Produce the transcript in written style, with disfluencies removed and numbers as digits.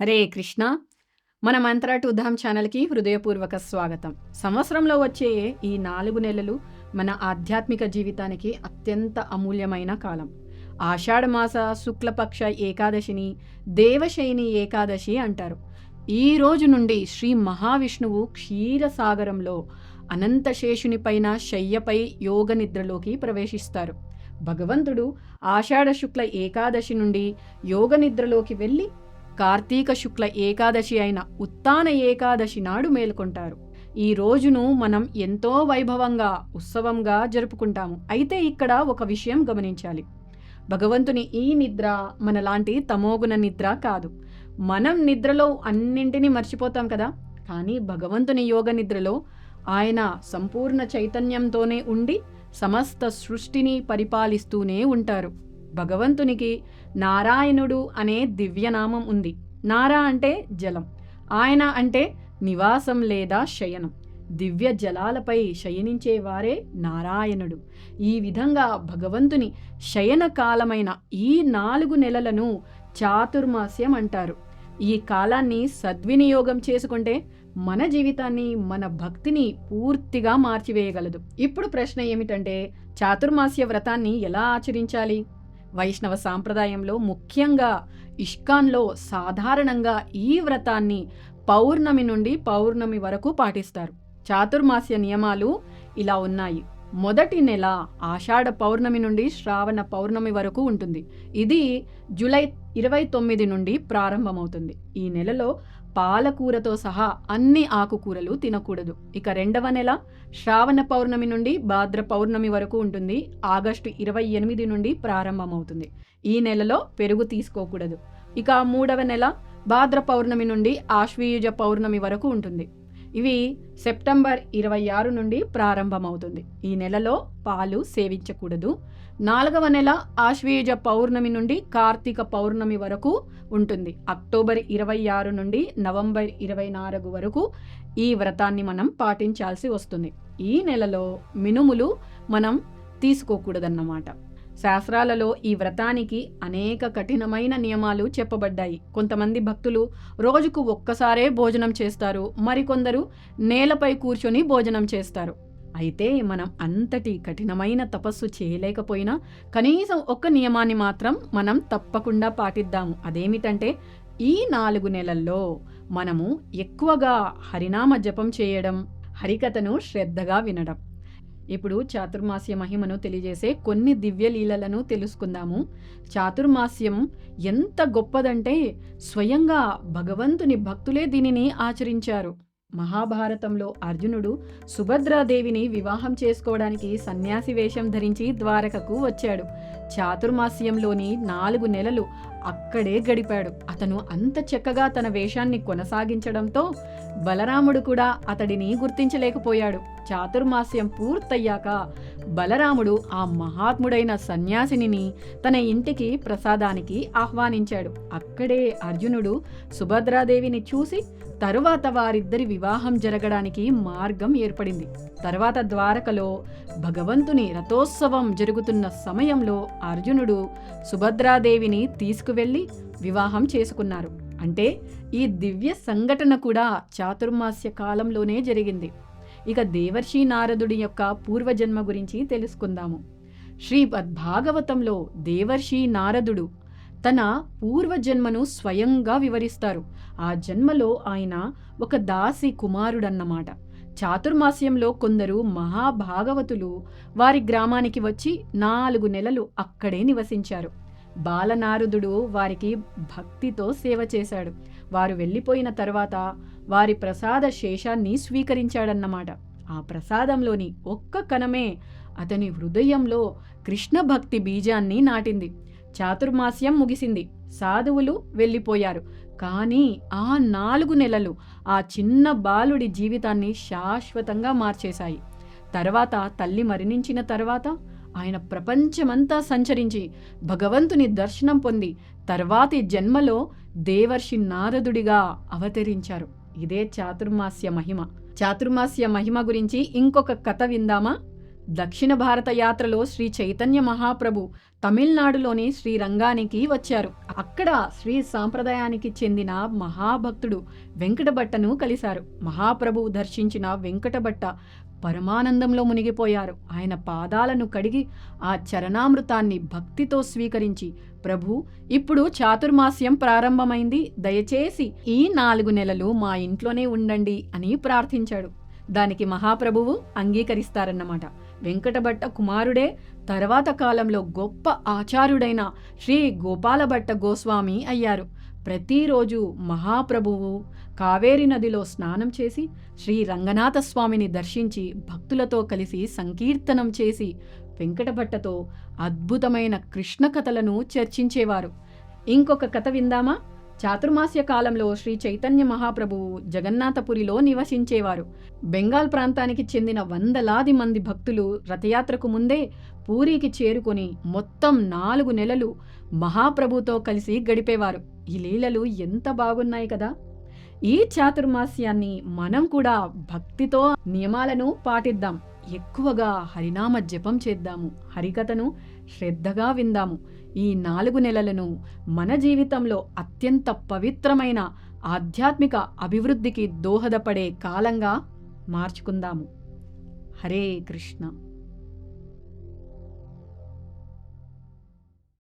హరే కృష్ణ. మన మంత్ర టు ధామ్ ఛానల్కి హృదయపూర్వక స్వాగతం. సంవత్సరంలో వచ్చే ఈ 4 నెలలు మన ఆధ్యాత్మిక జీవితానికి అత్యంత అమూల్యమైన కాలం. ఆషాఢమాస శుక్లపక్ష ఏకాదశిని దేవశయని ఏకాదశి అంటారు. ఈ రోజు నుండి శ్రీ మహావిష్ణువు క్షీరసాగరంలో అనంతశేషునిపైన శయ్యపై యోగ నిద్రలోకి ప్రవేశిస్తారు. భగవంతుడు ఆషాఢ శుక్ల ఏకాదశి నుండి యోగ నిద్రలోకి వెళ్ళి కార్తీక శుక్ల ఏకాదశి అయిన ఉత్తాన ఏకాదశి నాడు మేల్కొంటారు. ఈ రోజును మనం ఎంతో వైభవంగా ఉత్సవంగా జరుపుకుంటాము. అయితే ఇక్కడ ఒక విషయం గమనించాలి. భగవంతుని ఈ నిద్ర మనలాంటి తమోగుణ నిద్ర కాదు. మనం నిద్రలో అన్నింటినీ మర్చిపోతాం కదా, కానీ భగవంతుని యోగ నిద్రలో ఆయన సంపూర్ణ చైతన్యంతోనే ఉండి సమస్త సృష్టిని పరిపాలిస్తూనే ఉంటారు. భగవంతునికి నారాయణుడు అనే దివ్యనామం ఉంది. నారా అంటే జలం, ఆయన అంటే నివాసం లేదా శయనం. దివ్య జలాలపై శయనించేవారే నారాయణుడు. ఈ విధంగా భగవంతుని శయన కాలమైన ఈ 4 నెలలను చాతుర్మాస్యం అంటారు. ఈ కాలాన్ని సద్వినియోగం చేసుకుంటే మన జీవితాన్ని, మన భక్తిని పూర్తిగా మార్చివేయగలదు. ఇప్పుడు ప్రశ్న ఏమిటంటే, చాతుర్మాస్య వ్రతాన్ని ఎలా ఆచరించాలి? వైష్ణవ సాంప్రదాయంలో ముఖ్యంగా ఇష్కాన్లో సాధారణంగా ఈ వ్రతాన్ని పౌర్ణమి నుండి పౌర్ణమి వరకు పాటిస్తారు. చాతుర్మాస్య నియమాలు ఇలా ఉన్నాయి. మొదటి నెల ఆషాఢ పౌర్ణమి నుండి శ్రావణ పౌర్ణమి వరకు ఉంటుంది. ఇది జూలై 29 నుండి ప్రారంభమవుతుంది. ఈ నెలలో పాలకూరతో సహా అన్ని ఆకుకూరలు తినకూడదు. ఇక రెండవ నెల శ్రావణ పౌర్ణమి నుండి భాద్ర పౌర్ణమి వరకు ఉంటుంది. ఆగస్టు 28 నుండి ప్రారంభమవుతుంది. ఈ నెలలో పెరుగు తీసుకోకూడదు. ఇక మూడవ నెల భాద్ర పౌర్ణమి నుండి ఆశ్వయుజ పౌర్ణమి వరకు ఉంటుంది. ఇవి సెప్టెంబర్ 26 నుండి ప్రారంభమవుతుంది. ఈ నెలలో పాలు సేవించకూడదు. నాలుగవ నెల ఆశ్వయుజ పౌర్ణమి నుండి కార్తీక పౌర్ణమి వరకు ఉంటుంది. అక్టోబర్ 26 నుండి నవంబర్ 24 వరకు ఈ వ్రతాన్ని మనం పాటించాల్సి వస్తుంది. ఈ నెలలో మినుములు మనం తీసుకోకూడదన్నమాట. శాస్త్రాలలో ఈ వ్రతానికి అనేక కఠినమైన నియమాలు చెప్పబడ్డాయి. కొంతమంది భక్తులు రోజుకు ఒక్కసారే భోజనం చేస్తారు. మరికొందరు నేలపై కూర్చొని భోజనం చేస్తారు. అయితే మనం అంతటి కఠినమైన తపస్సు చేయలేకపోయినా కనీసం ఒక్క నియమాన్ని మాత్రం మనం తప్పకుండా పాటిద్దాము. అదేమిటంటే, ఈ 4 నెలల్లో మనము ఎక్కువగా హరినామ జపం చేయడం, హరికథను శ్రద్ధగా వినడం. ఇప్పుడు చాతుర్మాస్య మహిమను తెలియజేసే కొన్ని దివ్య లీలలను తెలుసుకుందాము. చాతుర్మాస్యం ఎంత గొప్పదంటే స్వయంగా భగవంతుని భక్తులే దీనిని ఆచరించారు. మహాభారతంలో అర్జునుడు సుభద్రాదేవిని వివాహం చేసుకోవడానికి సన్యాసి వేషం ధరించి ద్వారకకు వచ్చాడు. చాతుర్మాస్యంలోని 4 నెలలు అక్కడే గడిపాడు. అతను అంత చక్కగా తన వేషాన్ని కొనసాగించడంతో బలరాముడు కూడా అతడిని గుర్తించలేకపోయాడు. చాతుర్మాస్యం పూర్తయ్యాక బలరాముడు ఆ మహాత్ముడైన సన్యాసిని తన ఇంటికి ప్రసాదానికి ఆహ్వానించాడు. అక్కడే అర్జునుడు సుభద్రాదేవిని చూసి తరువాత వారిద్దరి వివాహం జరగడానికి మార్గం ఏర్పడింది. తర్వాత ద్వారకలో భగవంతుని రథోత్సవం జరుగుతున్న సమయంలో అర్జునుడు సుభద్రాదేవిని తీసుకువెళ్ళి వివాహం చేసుకున్నారు. అంటే ఈ దివ్య సంఘటన కూడా చాతుర్మాస్య కాలంలోనే జరిగింది. ఇక దేవర్షి నారదుడి యొక్క పూర్వజన్మ గురించి తెలుసుకుందాము. శ్రీమద్భాగవతంలో దేవర్షి నారదుడు తన పూర్వజన్మను స్వయంగా వివరిస్తారు. ఆ జన్మలో ఆయన ఒక దాసి కుమారుడన్నమాట. చాతుర్మాస్యంలో కొందరు మహాభాగవతులు వారి గ్రామానికి వచ్చి 4 నెలలు అక్కడే నివసించారు. బాలనారదుడు వారికి భక్తితో సేవ చేశాడు. వారు వెళ్ళిపోయిన తర్వాత వారి ప్రసాద శేషాన్ని స్వీకరించాడన్నమాట. ఆ ప్రసాదంలోని ఒక్క కణమే అతని హృదయంలో కృష్ణ భక్తి బీజాన్ని నాటింది. చాతుర్మాస్యం ముగిసింది. సాధువులు వెళ్ళిపోయారు. కానీ ఆ 4 నెలలు ఆ చిన్న బాలుడి జీవితాన్ని శాశ్వతంగా మార్చేశాయి. తర్వాత తల్లి మరణించిన తర్వాత ఆయన ప్రపంచమంతా సంచరించి భగవంతుని దర్శనం పొంది తర్వాతి జన్మలో దేవర్షి నారదుడిగా అవతరించారు. ఇదే చాతుర్మాస్య మహిమ. చాతుర్మాస్య మహిమ గురించి ఇంకొక కథ విందామా? దక్షిణ భారత యాత్రలో శ్రీ చైతన్య మహాప్రభు తమిళనాడులోని శ్రీరంగానికి వచ్చారు. అక్కడ శ్రీ సాంప్రదాయానికి చెందిన మహాభక్తుడు వెంకటభట్టను కలిశారు. మహాప్రభువు దర్శించిన వెంకటభట్ట పరమానందంలో మునిగిపోయారు. ఆయన పాదాలను కడిగి ఆ చరణామృతాన్ని భక్తితో స్వీకరించి, ప్రభు, ఇప్పుడు చాతుర్మాస్యం ప్రారంభమైంది, దయచేసి ఈ 4 నెలలు మా ఇంట్లోనే ఉండండి అని ప్రార్థించాడు. దానికి మహాప్రభువు అంగీకరిస్తారన్నమాట. వెంకటభట్ట కుమారుడే తర్వాత కాలంలో గొప్ప ఆచార్యుడైన శ్రీ గోపాలభట్ట గోస్వామి అయ్యారు. ప్రతిరోజు మహాప్రభువు కావేరి నదిలో స్నానం చేసి శ్రీ రంగనాథ స్వామిని దర్శించి భక్తులతో కలిసి సంకీర్తనం చేసి వెంకటభట్టతో అద్భుతమైన కృష్ణ కథలను చర్చించేవారు. ఇంకొక కథ విందామా? చాతుర్మాస్య కాలంలో శ్రీ చైతన్య మహాప్రభువు జగన్నాథపురిలో నివసించేవారు. బెంగాల్ ప్రాంతానికి చెందిన వందలాది మంది భక్తులు రథయాత్రకు ముందే పూరికి చేరుకొని మొత్తం 4 నెలలు మహాప్రభుతో కలిసి గడిపేవారు. ఈ లీలలు ఎంత బాగున్నాయి కదా! ఈ చాతుర్మాస్యాన్ని మనం కూడా భక్తితో నియమాలను పాటిద్దాం. ఎక్కువగా హరినామ జపం చేద్దాము. హరికథను శ్రద్ధగా విందాము. ఈ 4 నెలలను మన జీవితంలో అత్యంత పవిత్రమైన ఆధ్యాత్మిక అభివృద్ధికి దోహదపడే కాలంగా మార్చుకుందాము. హరే కృష్ణ.